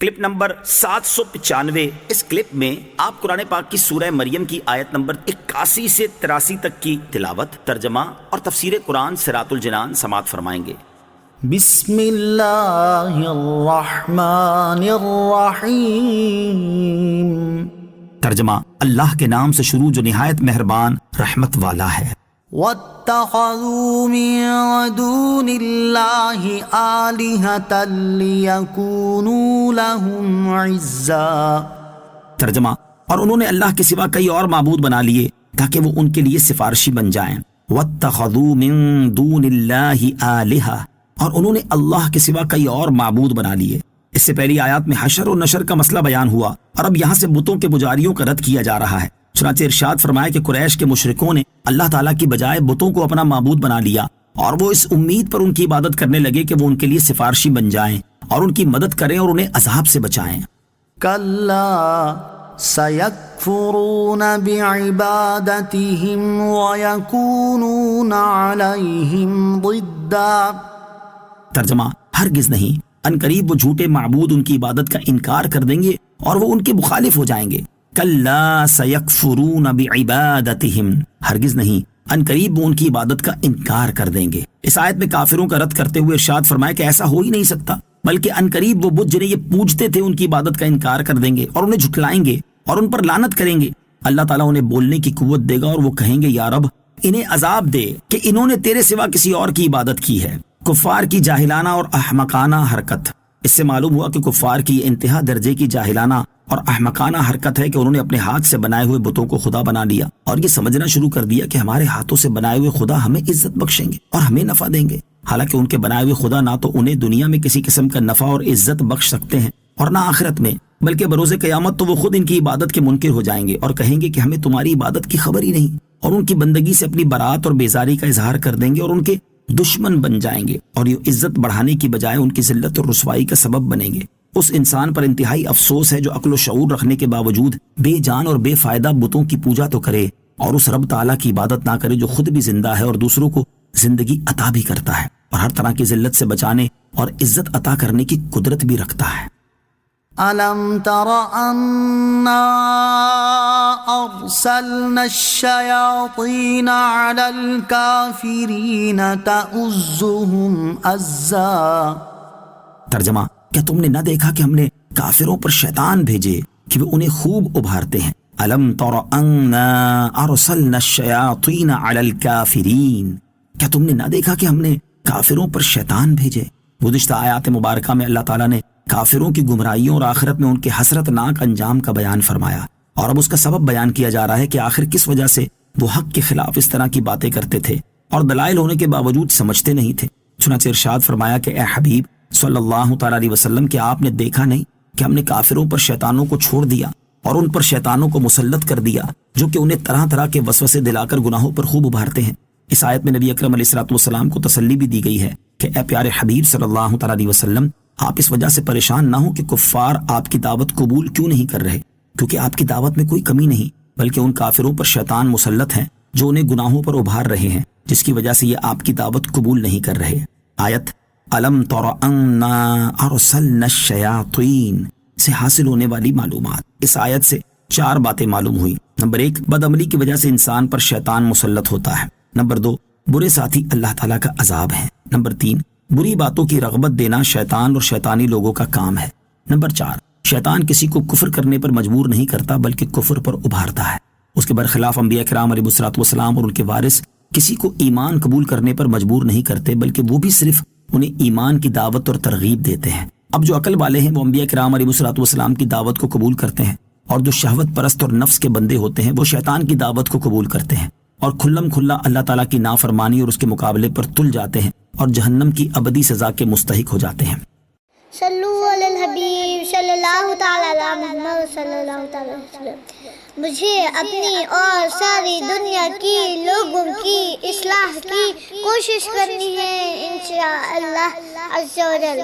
Clip number 795۔ اس clip میں آپ قرآن پاک کی سورہ مریم کی آیت نمبر 81 سے 83 تک کی تلاوت، ترجمہ اور تفسیر قرآن صراط الجنان سماعت فرمائیں گے۔ بسم اللہ الرحمن الرحیم۔ ترجمہ، اللہ کے نام سے شروع جو نہایت مہربان رحمت والا ہے۔ وَاتَّخَذُوا مِن دُونِ اللَّهِ آلِهَةً لِيَكُونُوا لَهُمْ عِزًّا۔ ترجمہ، اور انہوں نے اللہ کے سوا کئی اور معبود بنا لیے تاکہ وہ ان کے لیے سفارشی بن جائیں۔ وَاتَّخَذُوا مِن دُونِ اللَّهِ آلِهَةً، اور انہوں نے اللہ کے سوا کئی اور معبود بنا لیے۔ اس سے پہلی آیات میں حشر اور نشر کا مسئلہ بیان ہوا، اور اب یہاں سے بتوں کے پجاریوں کا رد کیا جا رہا ہے۔ چنانچہ ارشاد فرمایا کہ قریش کے مشرکوں نے اللہ تعالیٰ کی بجائے بتوں کو اپنا معبود بنا لیا، اور وہ اس امید پر ان کی عبادت کرنے لگے کہ وہ ان کے لیے سفارشی بن جائیں اور ان کی مدد کریں اور انہیں عذاب سے بچائیں۔ کَلَّا سَيَكْفُرُونَ بِعِبَادَتِهِمْ وَيَكُونُونَ عَلَيْهِمْ ضِدًّا۔ ترجمہ، ہرگز نہیں، عنقریب وہ جھوٹے معبود ان کی عبادت کا انکار کر دیں گے اور وہ ان کے مخالف ہو جائیں گے۔ کَلَّا سَيَكْفُرُونَ بِعِبَادَتِهِمْ، ہرگز نہیں، عنقریب وہ ان کی عبادت کا انکار کر دیں گے۔ اس آیت میں کافروں کا رد کرتے ہوئے ارشاد فرمایا کہ ایسا ہو ہی نہیں سکتا، بلکہ عنقریب وہ بت جنہیں یہ پوجتے تھے ان کی عبادت کا انکار کر دیں گے اور انہیں جھٹلائیں گے اور ان پر لعنت کریں گے۔ اللہ تعالیٰ انہیں بولنے کی قوت دے گا اور وہ کہیں گے، یا رب انہیں عذاب دے کہ انہوں نے تیرے سوا کسی اور کی عبادت کی ہے۔ کفار کی جاہلانہ اور احمقانہ حرکت۔ اس سے معلوم ہوا کہ کفار کی انتہا درجے کی جاہلانہ اور احمقانہ حرکت ہے کہ انہوں نے اپنے ہاتھ سے بنائے ہوئے بتوں کو خدا بنا لیا اور یہ سمجھنا شروع کر دیا کہ ہمارے ہاتھوں سے بنائے ہوئے خدا ہمیں عزت بخشیں گے اور ہمیں نفع دیں گے، حالانکہ ان کے بنائے ہوئے خدا نہ تو انہیں دنیا میں کسی قسم کا نفع اور عزت بخش سکتے ہیں اور نہ آخرت میں، بلکہ بروز قیامت تو وہ خود ان کی عبادت کے منکر ہو جائیں گے اور کہیں گے کہ ہمیں تمہاری عبادت کی خبر ہی نہیں، اور ان کی بندگی سے اپنی برات اور بیزاری کا اظہار کر دیں گے اور ان کے دشمن بن جائیں گے، اور یہ عزت بڑھانے کی بجائے ان کی ذلت اور رسوائی کا سبب بنیں گے۔ اس انسان پر انتہائی افسوس ہے جو عقل و شعور رکھنے کے باوجود بے جان اور بے فائدہ بتوں کی پوجا تو کرے اور اس رب تعالیٰ کی عبادت نہ کرے جو خود بھی زندہ ہے اور دوسروں کو زندگی عطا بھی کرتا ہے اور ہر طرح کی ذلت سے بچانے اور عزت عطا کرنے کی قدرت بھی رکھتا ہے۔ أَلَمْ تَرَ أَنَّا أَرْسَلْنَا الشَّيَاطِينَ عَلَى الْكَافِرِينَ تَؤُزُّهُمْ أَزًّا۔ ترجمہ، کیا تم نے نہ دیکھا کہ ہم نے کافروں پر شیطان بھیجے کہ وہ انہیں خوب ابھارتے ہیں؟ أَلَمْ تَرَ أَنَّا أَرْسَلْنَا الشَّيَاطِينَ عَلَى الْكَافِرِينَ، کیا تم نے نہ دیکھا کہ ہم نے کافروں پر شیطان بھیجے؟ گزشتہ آیات مبارکہ میں اللہ تعالیٰ نے کافروں کی گمراہیوں اور آخرت میں ان کے حسرتناک انجام کا بیان فرمایا، اور اب اس کا سبب بیان کیا جا رہا ہے کہ آخر کس وجہ سے وہ حق کے خلاف اس طرح کی باتیں کرتے تھے اور دلائل ہونے کے باوجود سمجھتے نہیں تھے۔ چنانچہ ارشاد فرمایا کہ اے حبیب صلی اللہ تعالیٰ علیہ وسلم، کیا آپ نے دیکھا نہیں کہ ہم نے کافروں پر شیطانوں کو چھوڑ دیا اور ان پر شیطانوں کو مسلط کر دیا جو کہ انہیں طرح طرح کے وسوسے دلا کر گناہوں پر خوب ابھارتے ہیں۔ اس آیت میں نبی اکرم علیہ الصلوۃ والسلام کو تسلی بھی دی گئی ہے کہ اے پیارے حبیب صلی اللہ تعالیٰ علیہ وسلم، آپ اس وجہ سے پریشان نہ ہوں کہ کفار آپ کی دعوت قبول کیوں نہیں کر رہے، کیونکہ آپ کی دعوت میں کوئی کمی نہیں، بلکہ ان کافروں پر شیطان مسلط ہیں جو انہیں گناہوں پر ابھار رہے ہیں، جس کی وجہ سے یہ آپ کی دعوت قبول نہیں کر رہے۔ آیت أَلَمْ تَرَ أَنَّا أَرْسَلْنَا الشَّيَاطِينَ سے حاصل ہونے والی معلومات۔ اس آیت سے 4 باتیں معلوم ہوئی۔ نمبر 1، بدعملی کی وجہ سے انسان پر شیطان مسلط ہوتا ہے۔ نمبر 2، برے ساتھی اللہ تعالیٰ کا عذاب ہے۔ نمبر 3، بری باتوں کی رغبت دینا شیطان اور شیطانی لوگوں کا کام ہے۔ نمبر 4، شیطان کسی کو کفر کرنے پر مجبور نہیں کرتا بلکہ کفر پر ابھارتا ہے۔ اس کے برخلاف انبیاء کرام علیہ الصلوۃ والسلام اور ان کے وارث کسی کو ایمان قبول کرنے پر مجبور نہیں کرتے بلکہ وہ بھی صرف انہیں ایمان کی دعوت اور ترغیب دیتے ہیں۔ اب جو عقل والے ہیں وہ انبیاء کرام علیہ الصلوۃ والسلام کی دعوت کو قبول کرتے ہیں، اور جو شہوت پرست اور نفس کے بندے ہوتے ہیں وہ شیطان کی دعوت کو قبول کرتے ہیں اور کھلم کھلا اللہ تعالیٰ کی نافرمانی اور اس کے مقابلے پر تل جاتے ہیں اور جہنم کی ابدی سزا کے مستحق ہو جاتے ہیں۔ صلو علی الحبیب صلی اللہ تعالی علی محمد صلی اللہ تعالی علیہ وسلم۔ مجھے اپنی اور ساری دنیا کی لوگوں کی اصلاح کی کوشش کرنی ہے انشاءاللہ عز و جل۔